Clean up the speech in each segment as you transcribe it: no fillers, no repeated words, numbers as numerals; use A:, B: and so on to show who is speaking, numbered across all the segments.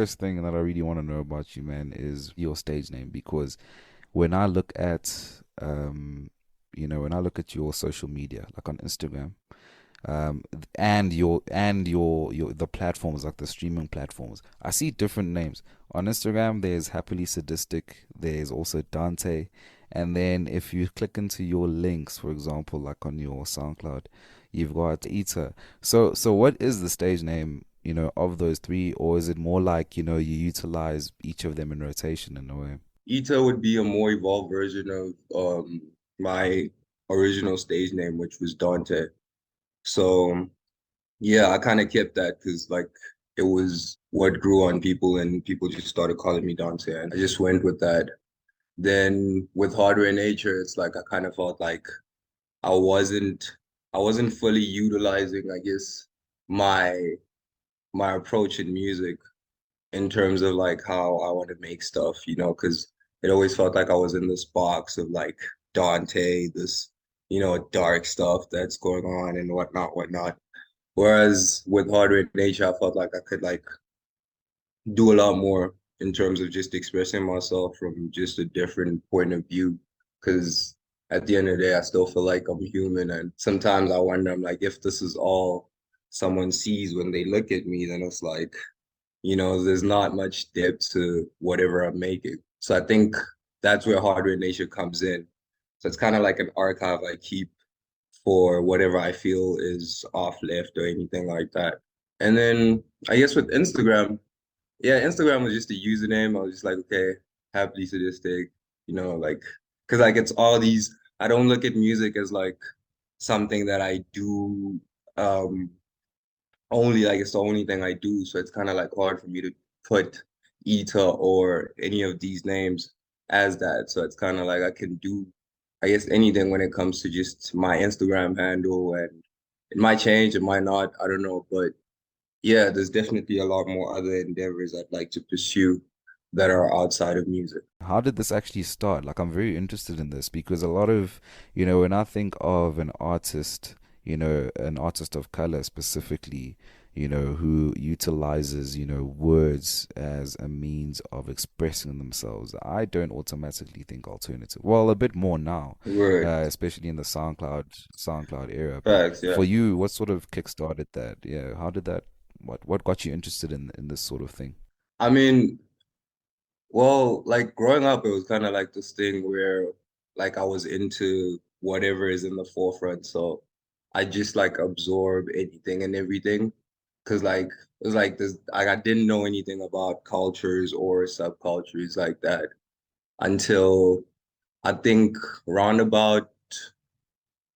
A: first thing that I really want to know about you, man, is your stage name. Because when I look at, when I look at your social media, like on Instagram, um, and your the platforms like the streaming platforms, I see different names. On Instagram, there's Happily Sadistic. There's also Dante, and then if you click into your links, for example, like on your SoundCloud, you've got Eater. So what is the stage name? Of those three, or is it more like you utilize each of them in rotation in a way?
B: Ita would be a more evolved version of my original stage name, which was Dante. So yeah, I kind of kept that because like it was what grew on people and people just started calling me Dante and I just went with that. Then with Harder in Nature, it's like I kind of felt like I wasn't I wasn't fully utilizing, I guess, my my approach in music in terms of like how I want to make stuff, because it always felt like I was in this box of like Dante, this, dark stuff that's going on and whatnot, whatnot. Whereas with Harder in Nature, I felt like I could like do a lot more in terms of just expressing myself from just a different point of view. Because at the end of the day, I still feel like I'm human. And sometimes I wonder, I'm like, if this is all someone sees when they look at me, then it's like, there's not much depth to whatever I'm making. So I think that's where Hardware Nation comes in. So it's kind of like an archive I keep for whatever I feel is off left or anything like that. And then I guess with Instagram, yeah, Instagram was just a username. I was just like, okay, happily sadistic, like, because like it's all these, I don't look at music as like something that I do um only like it's the only thing I do. So it's kind of like hard for me to put Ita or any of these names as that. So it's kind of like I can do, I guess, anything when it comes to just my Instagram handle, and it might change, it might not, I don't know. But yeah, there's definitely a lot more other endeavors I'd like to pursue that are outside of music.
A: How did this actually start? Like, I'm very interested in this because a lot of, when I think of an artist of color specifically, who utilizes, words as a means of expressing themselves, I don't automatically think alternative. Well, a bit more now,
B: Word.
A: especially in the SoundCloud era. But
B: Facts, yeah.
A: for you, what sort of kickstarted that? Yeah, how did that? What got you interested in this sort of thing?
B: I mean, well, like growing up, it was kind of like this thing where like I was into whatever is in the forefront. So I just like absorb anything and everything. Cause like it was like this, like I didn't know anything about cultures or subcultures like that until I think roundabout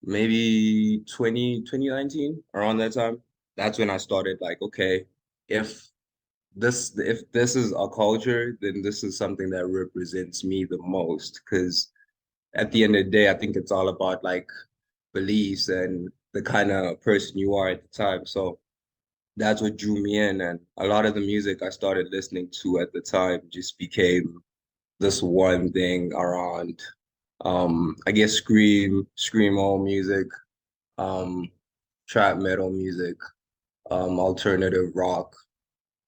B: maybe 2019 around that time. That's when I started like, okay, if if this is a culture, then this is something that represents me the most. Because at the end of the day, I think it's all about like beliefs and the kind of person you are at the time. So that's what drew me in. And a lot of the music I started listening to at the time just became this one thing around I guess screamo music, um, trap metal music, alternative rock.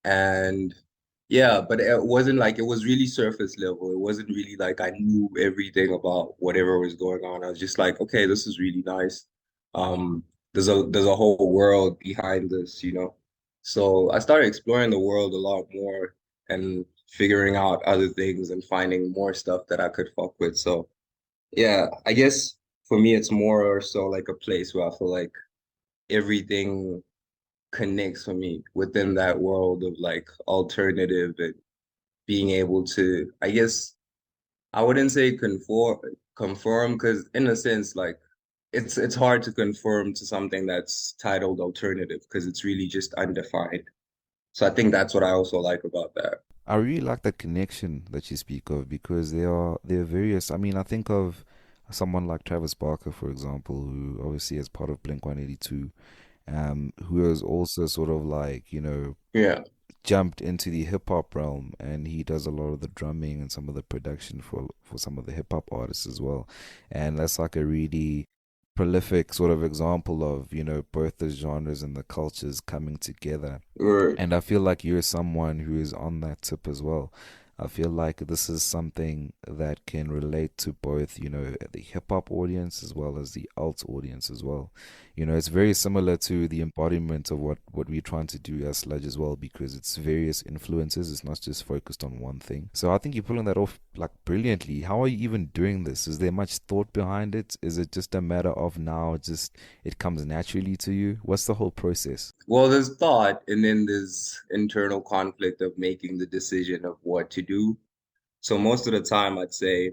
B: And yeah, but it wasn't like it was really surface level. It wasn't really like I knew everything about whatever was going on. I was just like, okay, this is really nice. Um, there's a whole world behind this. So I started exploring the world a lot more and figuring out other things and finding more stuff that I could fuck with. So yeah, I guess for me it's more or so like a place where I feel like everything connects for me within that world of like alternative and being able to, I guess I wouldn't say conform because in a sense like it's hard to conform to something that's titled alternative because it's really just undefined. So I think that's what I also like about that.
A: I really like the connection that you speak of because there are various. I mean, I think of someone like Travis Barker, for example, who obviously is part of Blink 182, who has also sort of like
B: Yeah.
A: jumped into the hip hop realm, and he does a lot of the drumming and some of the production for some of the hip hop artists as well, and that's like a really prolific sort of example of, both the genres and the cultures coming together.
B: Right.
A: And I feel like you're someone who is on that tip as well. I feel like this is something that can relate to both, the hip hop audience as well as the alt audience as well. It's very similar to the embodiment of what we're trying to do as Sludge as well, because it's various influences. It's not just focused on one thing. So I think you're pulling that off like brilliantly. How are you even doing this? Is there much thought behind it? Is it just a matter of now just it comes naturally to you? What's the whole process?
B: Well, there's thought, and then there's internal conflict of making the decision of what to do. So most of the time, I'd say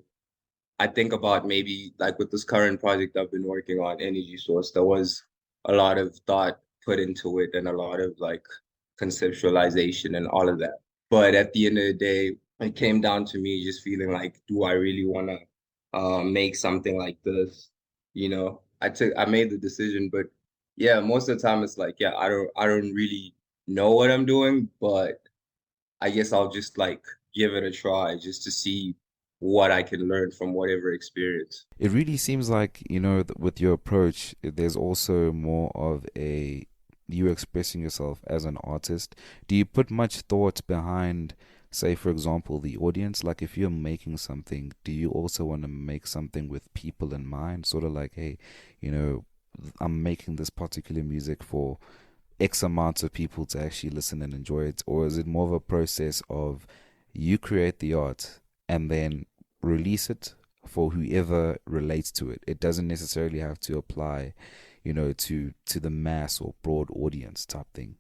B: I think about maybe like with this current project I've been working on, Energy Source, there was a lot of thought put into it and a lot of like conceptualization and all of that. But at the end of the day, it came down to me just feeling like, do I really want to make something like this? I made the decision, but yeah, most of the time it's like, yeah, I don't really know what I'm doing, but I guess I'll just like give it a try just to see what I can learn from whatever experience.
A: It really seems like, with your approach, there's also more of a you expressing yourself as an artist. Do you put much thought behind, say, for example, the audience? Like, if you're making something, do you also want to make something with people in mind? Sort of like, hey, you know, I'm making this particular music for X amount of people to actually listen and enjoy it? Or is it more of a process of you create the art and then release it for whoever relates to it? It doesn't necessarily have to apply, to the mass or broad audience type thing.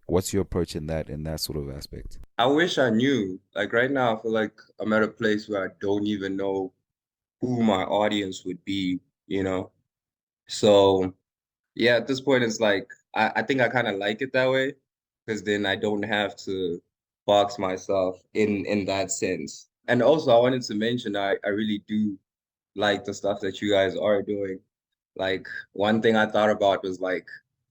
A: What's your approach in that sort of aspect?
B: I wish I knew. Like right now, I feel like I'm at a place where I don't even know who my audience would be, you know? So yeah, at this point, it's like I think I kind of like it that way because then I don't have to box myself in that sense. And also, I wanted to mention I really do like the stuff that you guys are doing. Like one thing I thought about was like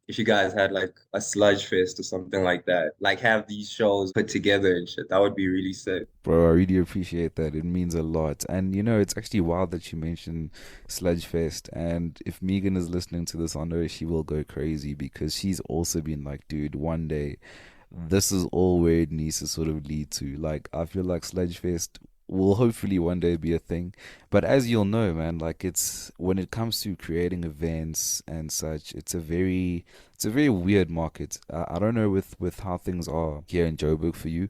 B: if you guys had like a sludge fest or something like that, like have these shows put together and shit, that would be really sick.
A: Bro, I really appreciate that. It means a lot. And it's actually wild that you mentioned Sludgefest. And if Megan is listening to this, I know she will go crazy because she's also been like, dude, one day this is all where it needs to sort of lead to. Like, I feel like Sludgefest will hopefully one day be a thing. But as you'll know, man, like it's when it comes to creating events and such, it's a very weird market. I don't know with how things are here in Joburg for you,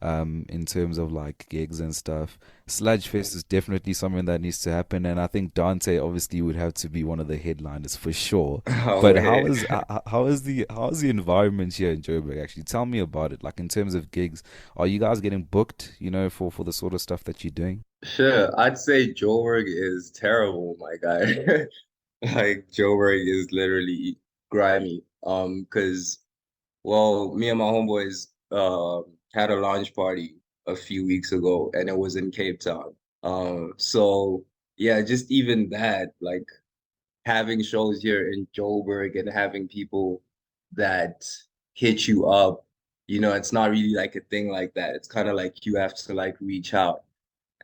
A: in terms of like gigs and stuff. Sludgefest is definitely something that needs to happen, and I think Dante obviously would have to be one of the headliners for sure.
B: Oh,
A: But
B: wait.
A: how is the environment here in Joburg? Actually, tell me about it. Like in terms of gigs, are you guys getting booked? For the sort of stuff that you're doing?
B: Sure, I'd say Joburg is terrible, my guy. Like Joburg is literally grimy. Because well, me and my homeboys had a launch party a few weeks ago and it was in Cape Town. So yeah, just even that, like having shows here in Joburg and having people that hit you up, it's not really like a thing like that. It's kind of like you have to like reach out.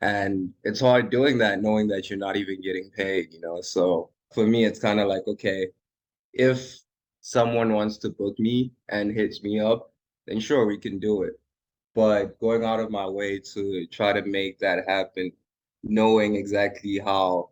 B: And it's hard doing that knowing that you're not even getting paid. So for me, it's kind of like, okay, if someone wants to book me and hits me up, then sure, we can do it. But going out of my way to try to make that happen, knowing exactly how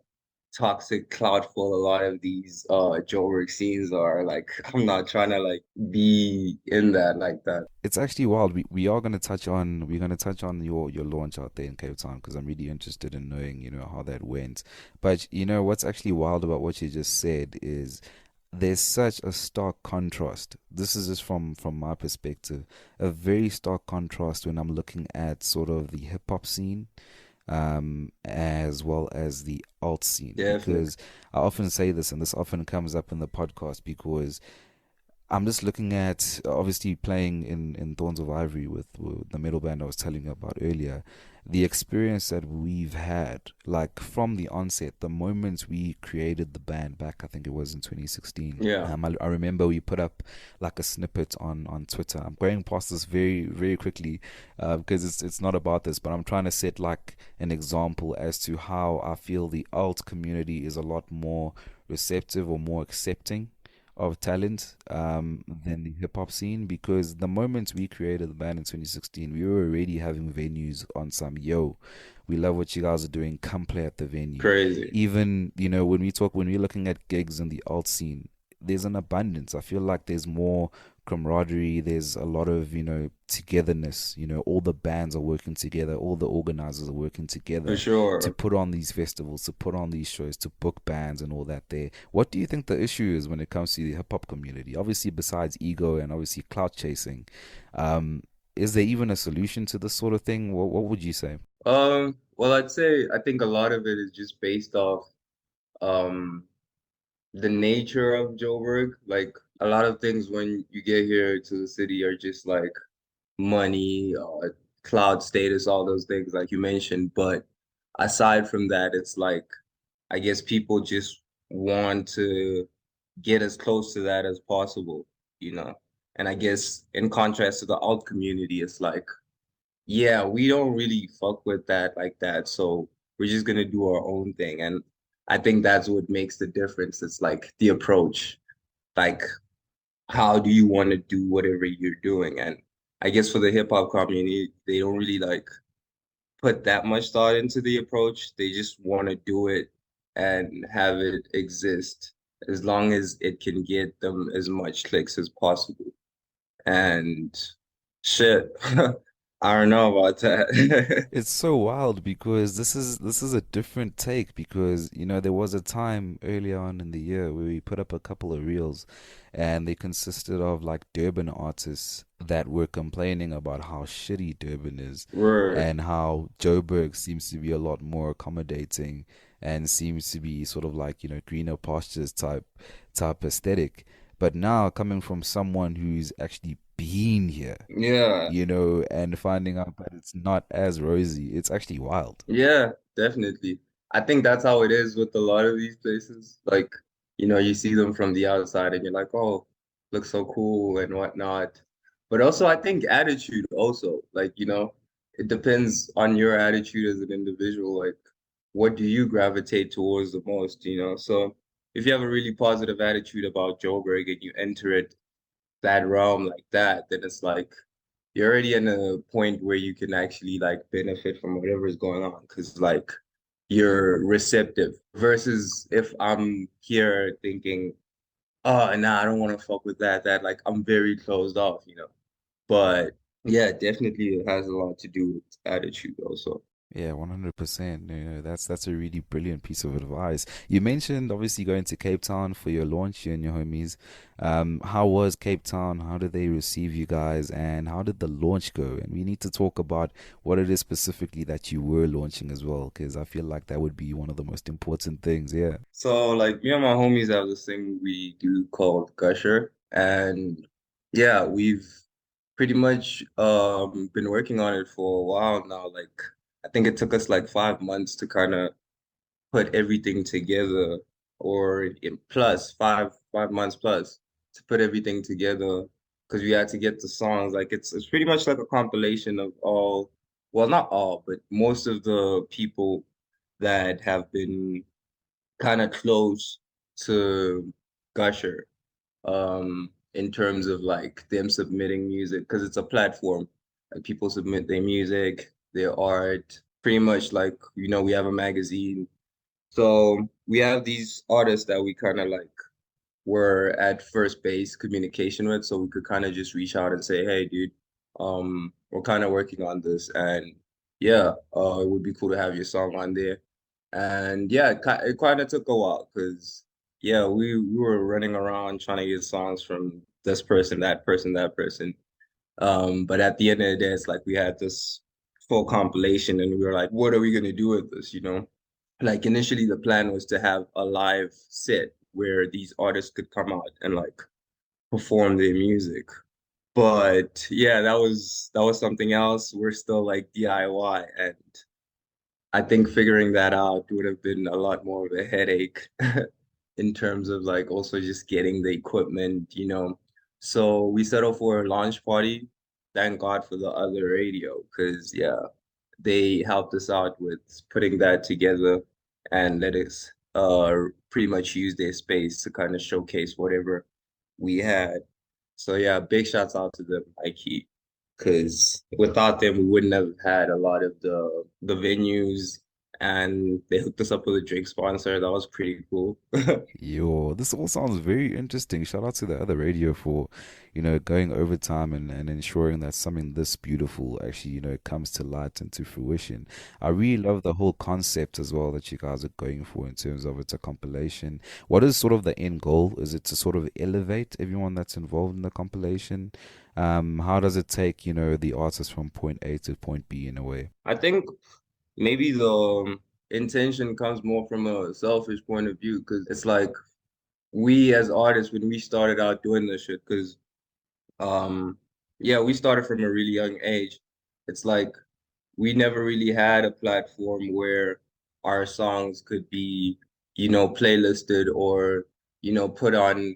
B: toxic, cloudful a lot of these Joburg scenes are, like I'm not trying to like be in that like that.
A: It's actually wild. We're gonna touch on your launch out there in Cape Town because I'm really interested in knowing how that went. But what's actually wild about what you just said is there's such a stark contrast. This is just from my perspective, a very stark contrast when I'm looking at sort of the hip hop scene, as well as the alt scene.
B: Definitely.
A: Because I often say this, and this often comes up in the podcast because I'm just looking at obviously playing in Thorns of Ivory with the metal band I was telling you about earlier. The experience that we've had, like from the onset, the moment we created the band back, I think it was in 2016.
B: Yeah,
A: I remember we put up like a snippet on Twitter. I'm going past this very very quickly because it's not about this, but I'm trying to set like an example as to how I feel the alt community is a lot more receptive or more accepting of talent than the hip hop scene, because the moment we created the band in 2016, we were already having venues on some we love what you guys are doing, come play at the venue.
B: crazy.
A: Even, when we're looking at gigs in the alt scene, there's an abundance. I feel like there's more camaraderie, there's a lot of, togetherness. All the bands are working together, all the organizers are working
B: For
A: together to
B: sure.
A: put on these festivals, to put on these shows, to book bands and all that there. What do you think the issue is when it comes to the hip hop community? Obviously, besides ego and obviously clout chasing, um, is there even a solution to this sort of thing? What would you say?
B: Well, I'd say I think a lot of it is just based off um the nature of Joburg. Like a lot of things when you get here to the city are just like money, cloud status, all those things like you mentioned. But aside from that, it's like I guess people just want to get as close to that as possible, you know. And I guess in contrast to the alt community, it's like, yeah, we don't really fuck with that like that. So we're just gonna do our own thing. And I think that's what makes the difference. It's like the approach. Like, how do you want to do whatever you're doing? And I guess for the hip hop community, they don't really like put that much thought into the approach. They just want to do it and have it exist as long as it can get them as much clicks as possible. And shit, I don't know about that.
A: It's so wild because this is a different take, because there was a time earlier on in the year where we put up a couple of reels and they consisted of like Durban artists that were complaining about how shitty Durban is
B: Word.
A: and how Joburg seems to be a lot more accommodating and seems to be sort of like greener pastures type aesthetic. But now coming from someone who's actually been here,
B: Yeah.
A: and finding out that it's not as rosy. It's actually wild.
B: Yeah, definitely. I think that's how it is with a lot of these places. Like, you see them from the outside and you're like, oh, looks so cool and whatnot. But also, I think attitude also, like, it depends on your attitude as an individual. Like, what do you gravitate towards the most, So if you have a really positive attitude about Joburg and you enter it that realm like that, then it's like you're already in a point where you can actually like benefit from whatever is going on because like you're receptive versus if I'm here thinking, oh, nah, I don't want to fuck with that like I'm very closed off. But yeah, definitely it has a lot to do with attitude also.
A: Yeah, 100%. That's a really brilliant piece of advice. You mentioned obviously going to Cape Town for your launch, you and your homies. How was Cape Town? How did they receive you guys? And how did the launch go? And we need to talk about what it is specifically that you were launching as well, because I feel like that would be one of the most important things. Yeah.
B: So like me and my homies have this thing we do called Gusher. And yeah, we've pretty much been working on it for a while now. Like I think it took us like 5 months to kind of put everything together, or in plus 5 months plus to put everything together because we had to get the songs. Like it's pretty much like a compilation of all, well, not all, but most of the people that have been kind of close to Gusher in terms of like them submitting music because it's a platform. Like people submit their music, their art, pretty much like we have a magazine. So we have these artists that we kind of like were at first base communication with, so we could kind of just reach out and say, hey, dude, we're kind of working on this, and yeah, it would be cool to have your song on there. And yeah, it kind of took a while because yeah, we were running around trying to get songs from this person, that person, that person. But at the end of the day, it's like we had this full compilation, and we were like, what are we gonna do with this? Like initially the plan was to have a live set where these artists could come out and like perform their music. But yeah, that was something else. We're still like DIY, and I think figuring that out would have been a lot more of a headache in terms of like also just getting the equipment. So we settled for a launch party. Thank God for the other radio, because yeah, they helped us out with putting that together and let us pretty much use their space to kind of showcase whatever we had. So yeah, big shouts out to them, Ikey, because without them we wouldn't have had a lot of the venues, and they hooked us up with a drink sponsor. That was pretty cool.
A: Yo, this all sounds very interesting. Shout out to the other radio for, going overtime and ensuring that something this beautiful actually, comes to light and to fruition. I really love the whole concept as well that you guys are going for in terms of it's a compilation. What is sort of the end goal? Is it to sort of elevate everyone that's involved in the compilation? How does it take, the artist from point A to point B in a way?
B: I think maybe the intention comes more from a selfish point of view, because it's like we as artists, when we started out doing this shit, because um yeah, we started from a really young age. It's like we never really had a platform where our songs could be, playlisted or, put on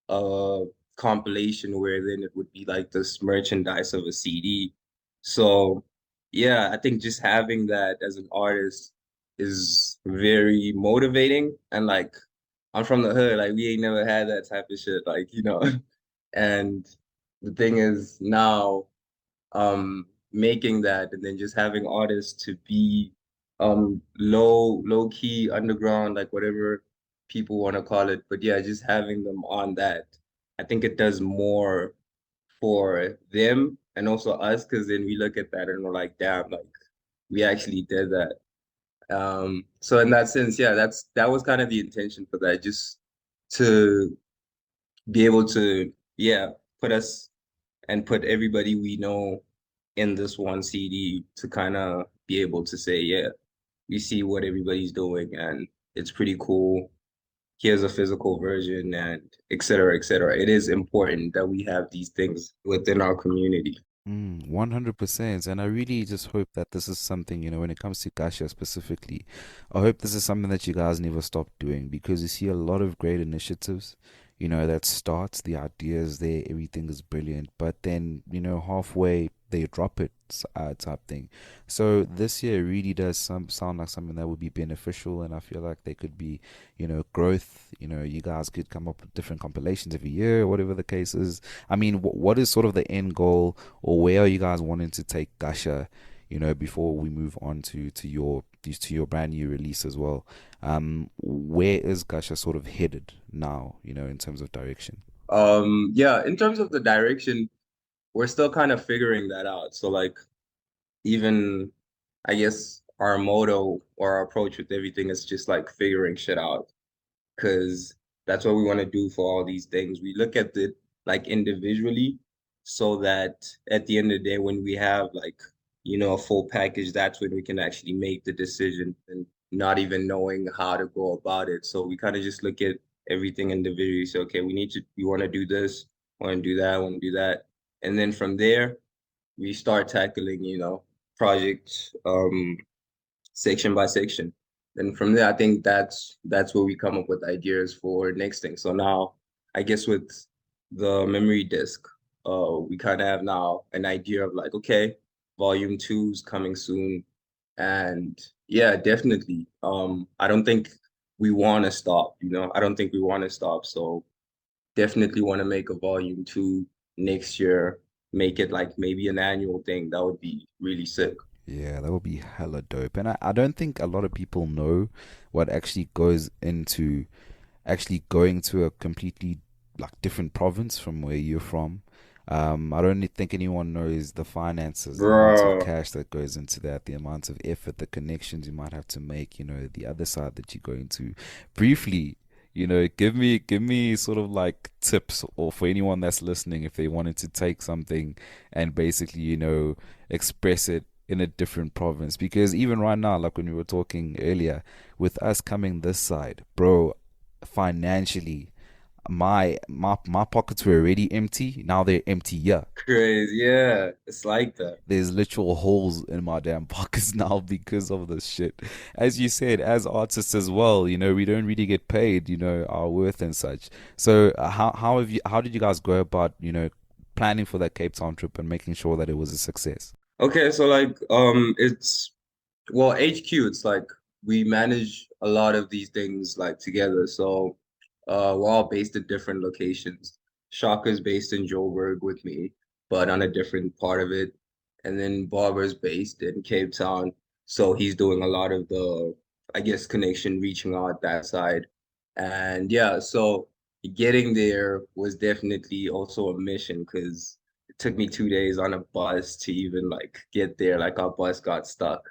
B: a compilation where then it would be like this merchandise of a CD. So, yeah, I think just having that as an artist is very motivating. And like, I'm from the hood, like, we ain't never had that type of shit, like. And the thing is now making that and then just having artists to be low key underground, like whatever people want to call it, but yeah, just having them on that, I think it does more for them and also us, because then we look at that and we're like, damn, like we actually did that. So in that sense, yeah, that was kind of the intention for that, just to be able to, yeah, put us and put everybody we know in this one CD to kind of be able to say, yeah, we see what everybody's doing and it's pretty cool. Here's a physical version and et cetera, et cetera. It is important that we have these things within our community.
A: 100%. And I really just hope that this is something, when it comes to Gusher specifically, I hope this is something that you guys never stop doing because you see a lot of great initiatives, that starts, the ideas there, everything is brilliant, but then, halfway they drop it type thing. So this year really does sound like something that would be beneficial, and I feel like there could be, growth. You guys could come up with different compilations every year, whatever the case is. I mean, what is sort of the end goal, or where are you guys wanting to take Gusher? Before we move on to your brand new release as well. Where is Gusher sort of headed now? In terms of direction.
B: Yeah, in terms of the direction, we're still kind of figuring that out. So like even I guess our motto or our approach with everything is just like figuring shit out, because that's what we want to do for all these things. We look at it like individually so that at the end of the day, when we have like, a full package, that's when we can actually make the decision and not even knowing how to go about it. So we kind of just look at everything individually. So, okay, we want to do this, want to do that, want to do that. And then from there, we start tackling, project section by section. And from there, I think that's where we come up with ideas for next thing. So now, I guess with the memory disk, we kind of have now an idea of like, okay, volume two is coming soon, and yeah, definitely. I don't think we want to stop. I don't think we want to stop. So definitely want to make a volume two next year. Make it like maybe an annual thing. That would be really sick.
A: Yeah, that would be hella dope. And I don't think a lot of people know what actually goes into actually going to a completely like different province from where you're from. I don't think anyone knows the finances, the amount of
B: Bro.
A: cash that goes into that, the amount of effort, the connections you might have to make, the other side that you're going to. Briefly, give me sort of like tips, or for anyone that's listening, if they wanted to take something and basically, express it in a different province. Because even right now, like when we were talking earlier, with us coming this side, bro, financially, my pockets were already empty. Now they're empty. Yeah,
B: Crazy. Yeah, it's like that.
A: there's literal holes in my damn pockets now because of this shit. As you said, as artists as well, we don't really get paid, our worth and such. So how did you guys go about, planning for that Cape Town trip and making sure that it was a success?
B: Okay, so like it's well HQ, it's like we manage a lot of these things like together. So we're all based at different locations. Shaka's based in Joburg with me, but on a different part of it. And then Barber's based in Cape Town. So he's doing a lot of the, I guess, connection, reaching out that side. And yeah, so getting there was definitely also a mission because it took me 2 days on a bus to even like get there. Like our bus got stuck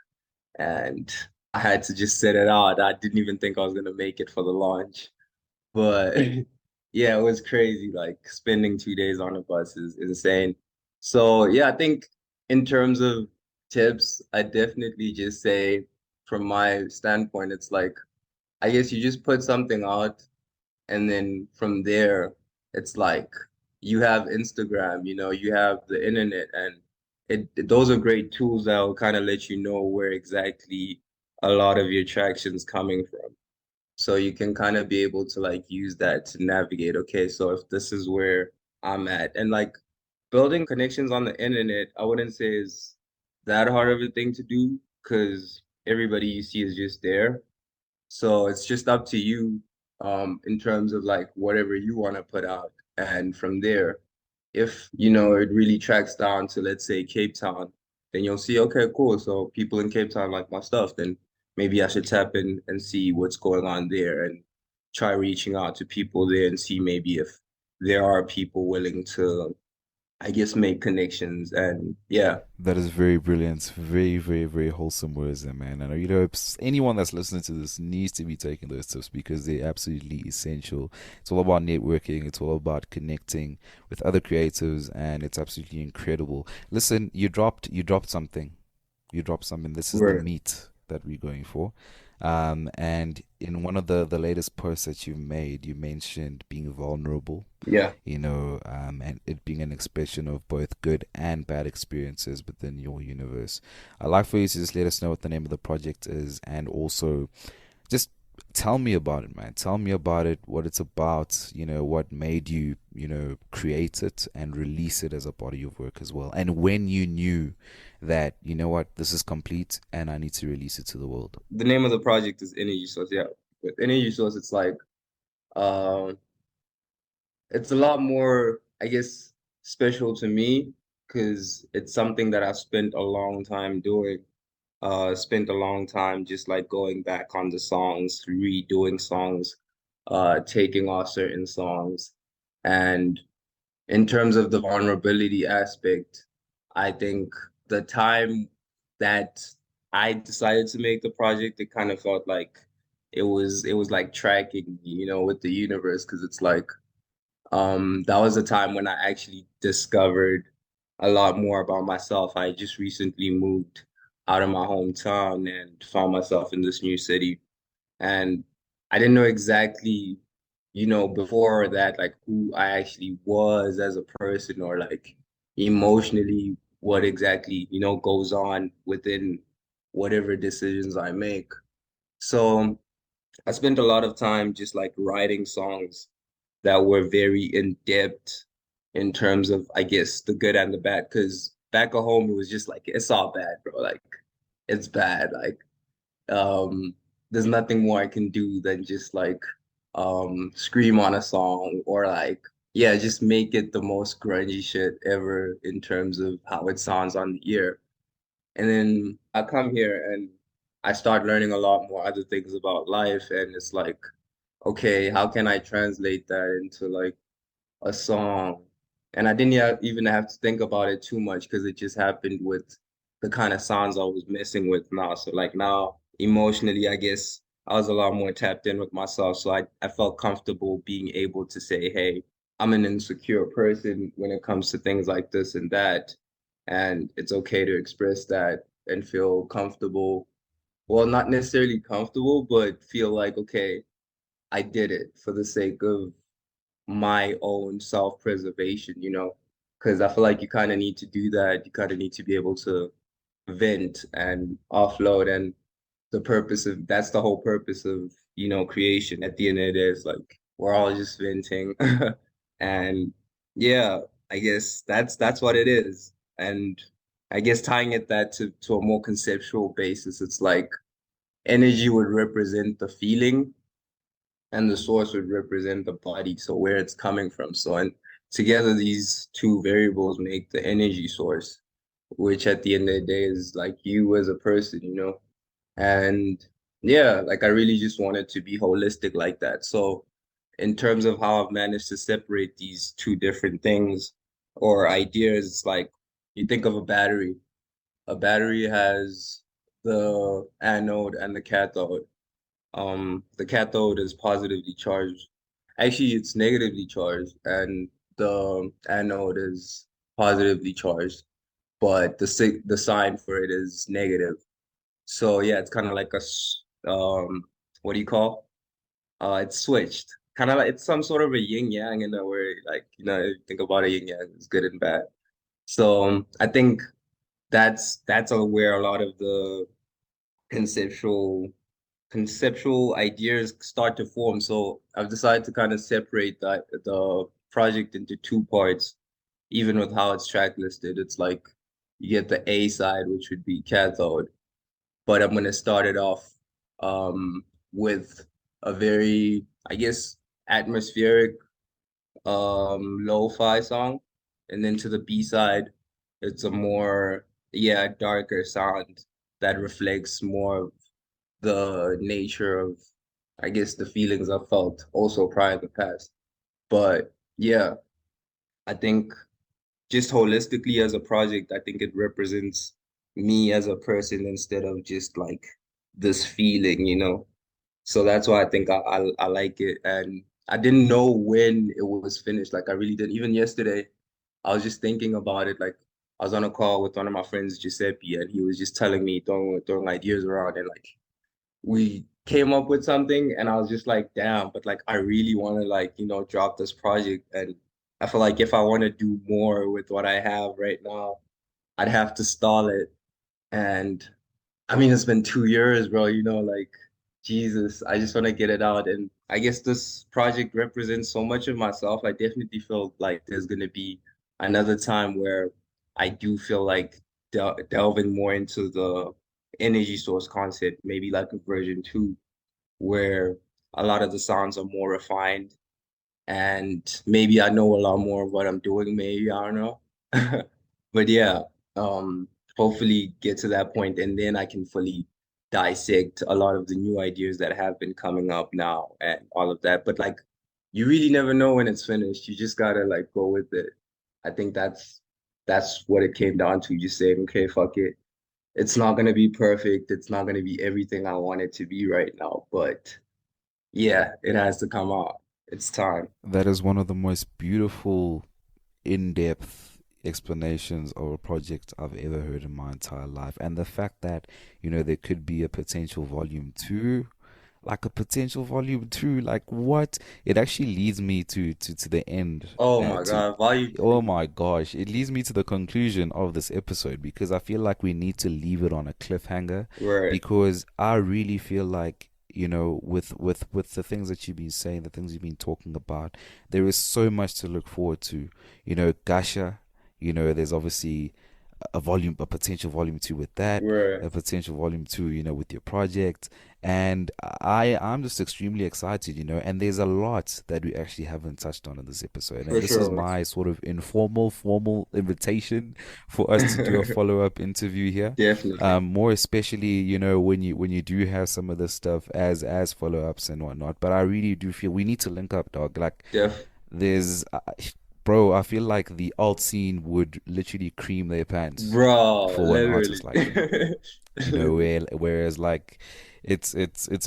B: and I had to just sit it out. I didn't even think I was gonna make it for the launch. But yeah, it was crazy. Like spending 2 days on a bus is insane. So yeah, I think in terms of tips, I definitely just say from my standpoint, it's like I guess you just put something out and then from there, it's like you have Instagram, you have the internet, and those are great tools that will kind of let you know where exactly a lot of your traction's coming from. So you can kind of be able to like use that to navigate. Okay, so if this is where I'm at, and like building connections on the internet, I wouldn't say is that hard of a thing to do because everybody you see is just there. So it's just up to you in terms of like whatever you want to put out. And from there, if it really tracks down to let's say Cape Town, then you'll see, okay, cool. So people in Cape Town like my stuff, then maybe I should tap in and see what's going on there and try reaching out to people there and see maybe if there are people willing to, I guess, make connections. And yeah,
A: That is very brilliant. Very, very, very wholesome words there, man. And anyone that's listening to this needs to be taking those tips because they're absolutely essential. It's all about networking, it's all about connecting with other creatives, and it's absolutely incredible. Listen, you dropped something. You dropped something. This is the
B: right.
A: meat that we're going for. And in one of the latest posts that you made, you mentioned being vulnerable,
B: Yeah.
A: and it being an expression of both good and bad experiences within your universe. I'd like for you to just let us know what the name of the project is, and also just tell me about it, man. Tell me about it, what it's about, what made you, create it and release it as a body of work as well. And when you knew that, what, this is complete and I need to release it to the world.
B: The name of the project is Energy Source. Yeah. With Energy Source, it's like um it's a lot more, I guess, special to me because it's something that I spent a long time doing. Spent a long time just like going back on the songs, redoing songs, taking off certain songs. And in terms of the vulnerability aspect, I think the time that I decided to make the project, it kind of felt like it was like tracking me, with the universe because it's like that was a time when I actually discovered a lot more about myself. I just recently moved out of my hometown and found myself in this new city. And I didn't know exactly, before that, like who I actually was as a person or like emotionally what exactly, goes on within whatever decisions I make. So I spent a lot of time just like writing songs that were very in depth in terms of, I guess, the good and the bad. Because back at home, it was just like, it's all bad, bro. Like, it's bad. Like, there's nothing more I can do than just like scream on a song or like, yeah, just make it the most grungy shit ever in terms of how it sounds on the ear. And then I come here and I start learning a lot more other things about life. And it's like, okay, how can I translate that into like a song? And I didn't even have to think about it too much because it just happened with the kind of sounds I was messing with now. So like now emotionally, I guess I was a lot more tapped in with myself. So I felt comfortable being able to say, hey, I'm an insecure person when it comes to things like this and that. And it's okay to express that and feel comfortable. Well, not necessarily comfortable, but feel like, okay, I did it for the sake of my own self-preservation, because I feel like you kind of need to do that. You kind of need to be able to vent and offload. And that's the whole purpose of, creation. At the end of the day, it's like we're all just venting. And yeah, I guess that's what it is. And I guess tying it that to a more conceptual basis, it's like energy would represent the feeling and the source would represent the body, so where it's coming from. So, and together these two variables make the energy source, which at the end of the day is like you as a person. And yeah, like I really just wanted to be holistic like that. So in terms of how I've managed to separate these two different things or ideas, it's like you think of a battery. A battery has the anode and the cathode. The cathode is positively charged. Actually, it's negatively charged, and the anode is positively charged, but the sign for it is negative. So yeah, it's kind of like what do you call? It's switched. Kind of like it's some sort of a yin yang in a way, like you think about a yin yang, it's good and bad. So I think that's where a lot of the conceptual conceptual ideas start to form. So I've decided to kind of separate the project into two parts, even with how it's track listed. It's like you get the A side, which would be cathode, but I'm gonna start it off with a very, I guess, atmospheric lo-fi song. And then to the B side, it's a more, yeah, darker sound that reflects more of the nature of, I guess, the feelings I felt also prior in the past. But yeah, I think just holistically as a project, I think it represents me as a person instead of just like this feeling. So that's why I think I like it. And I didn't know when it was finished. Like I really didn't. Even yesterday, I was just thinking about it. Like I was on a call with one of my friends, Giuseppe, and he was just telling me, throwing ideas around, and like we came up with something, and I was just like, damn, but like I really want to like, drop this project. And I feel like if I want to do more with what I have right now, I'd have to stall it. And I mean, it's been 2 years, bro, like Jesus, I just want to get it out. And I guess this project represents so much of myself. I definitely feel like there's gonna be another time where I do feel like delving more into the energy source concept, maybe like a version 2, where a lot of the sounds are more refined and maybe I know a lot more of what I'm doing, maybe, I don't know. But yeah, um, hopefully get to that point and then I can fully dissect a lot of the new ideas that have been coming up now and all of that. But like you really never know when it's finished. You just gotta like go with it. I think that's what it came down to. Just saying, okay, fuck it. It's not gonna be perfect. It's not gonna be everything I want it to be right now, but yeah, it has to come out. It's time.
A: That is one of the most beautiful, in-depth explanations of a project I've ever heard in my entire life. And the fact that, there could be a potential volume two, like a potential volume two, like what? It actually leads me to the end.
B: Oh my
A: To
B: God, volume
A: Oh
B: three.
A: my gosh, it leads me to the conclusion of this episode because I feel like we need to leave it on a cliffhanger
B: Right,
A: because I really feel like with the things that you've been saying, the things you've been talking about, there is so much to look forward to. Gusher, there's obviously a potential volume two with that,
B: right.
A: a potential volume two, with your project. And I'm just extremely excited, and there's a lot that we actually haven't touched on in this episode. And
B: For
A: this is
B: sure.
A: my sort of informal, formal invitation for us to do a follow-up interview here.
B: Definitely.
A: More especially, when you do have some of this stuff as follow-ups and whatnot. But I really do feel we need to link up, dog. Like
B: Def
A: there's bro, I feel like the alt scene would literally cream their pants
B: Bro,
A: for an
B: literally.
A: artist like you. Whereas like it's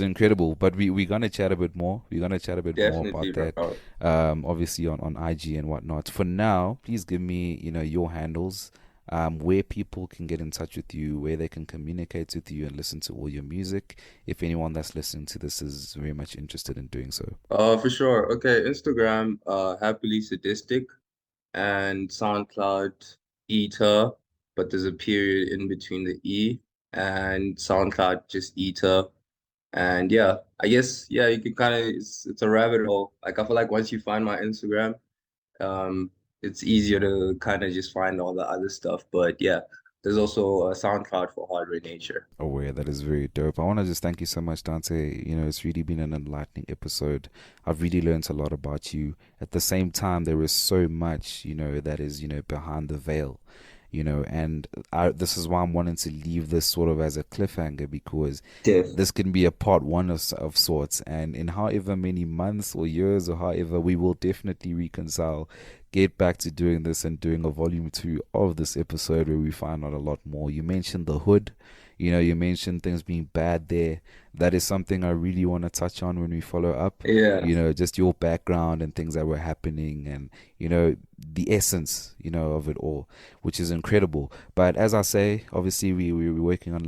A: incredible. But we're gonna chat a bit more. We're gonna chat a bit more
B: Definitely,
A: about that.
B: bro.
A: Obviously on IG and whatnot. For now, please give me, your handles. where people can get in touch with you, where they can communicate with you and listen to all your music, if anyone that's listening to this is very much interested in doing so.
B: For sure. Okay, Instagram, happily sadistic, and SoundCloud, Eater, but there's a period in between the E, and SoundCloud just Eater. And yeah, I guess yeah, you can kind of it's a rabbit hole. Like I feel like once you find my Instagram, um, it's easier to kind of just find all the other stuff. But yeah, there's also a SoundCloud for Hardware Nature.
A: Aware that is very dope. I want to just thank you so much, Dante. You know, it's really been an enlightening episode. I've really learned a lot about you. At the same time, there is so much, that is, behind the veil, and this is why I'm wanting to leave this sort of as a cliffhanger, because
B: Diff.
A: this can be a part one of sorts. And in however many months or years or however, we will definitely reconcile, get back to doing this and doing a volume two of this episode where we find out a lot more. You mentioned the hood. You mentioned things being bad there. That is something I really want to touch on when we follow up.
B: Yeah.
A: Just your background and things that were happening, and the essence, of it all, which is incredible. But as I say, obviously we're working on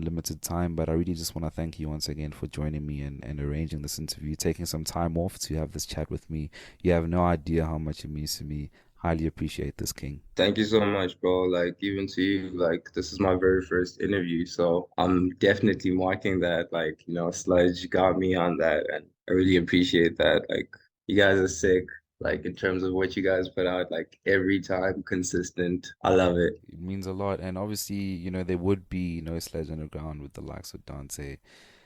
A: limited time. But I really just want to thank you once again for joining me and arranging this interview, taking some time off to have this chat with me. You have no idea how much it means to me. Highly appreciate this, King.
B: Thank you so much, bro. Like, even to you, like, this is my very first interview, so I'm definitely marking that. Like, Sludge got me on that, and I really appreciate that. Like, you guys are sick, like, in terms of what you guys put out, like, every time, consistent. I love it.
A: It means a lot. And obviously, there would be no Sledge Underground with the likes of Dante,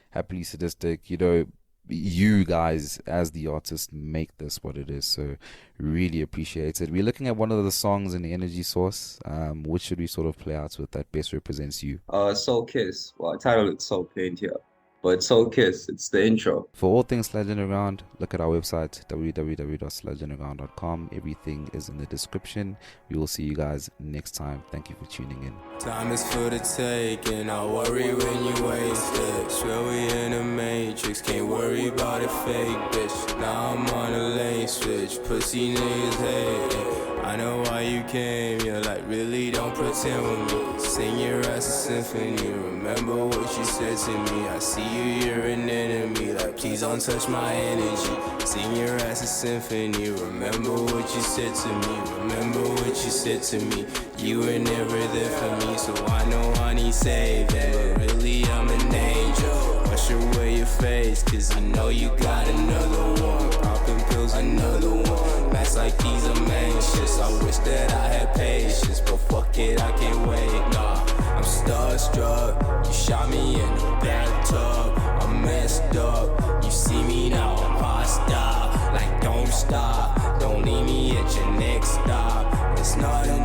A: Happily Sadistic. You guys, as the artist, make this what it is. So, really appreciate it. We're looking at one of the songs in the Energy Source. Which should we sort of play out with that best represents you?
B: Soul Kiss. Well, I titled it Soul Paint here, but Soul Kiss, it's the intro.
A: For all things Sledge Underground, look at our website, www.sledgeunderground.com. Everything is in the description. We will see you guys next time. Thank you for tuning in.
C: Time is for the taking. I worry when you waste it. Swear we in a matrix. Can't worry about a fake bitch. Now I'm on a lane switch. Pussy niggas hating. I know why you came. You're like, really don't pretend with me. Sing your ass a symphony. Remember what you said to me. I see you, you're an enemy. Like, please don't touch my energy. Sing your ass a symphony. Remember what you said to me. Remember what you said to me. You were never there for me, so I know I need saving. But really, I'm an angel. Wash away your face, cause I know you got another one. Popping pills, another one. Nights like these, I'm anxious. I wish that I had patience, but fuck it, I can't wait. Nah, I'm starstruck. You shot me in the bathtub. I'm messed up. You see me now, I'm hostile. Like, don't stop. Don't leave me at your next stop. It's not enough.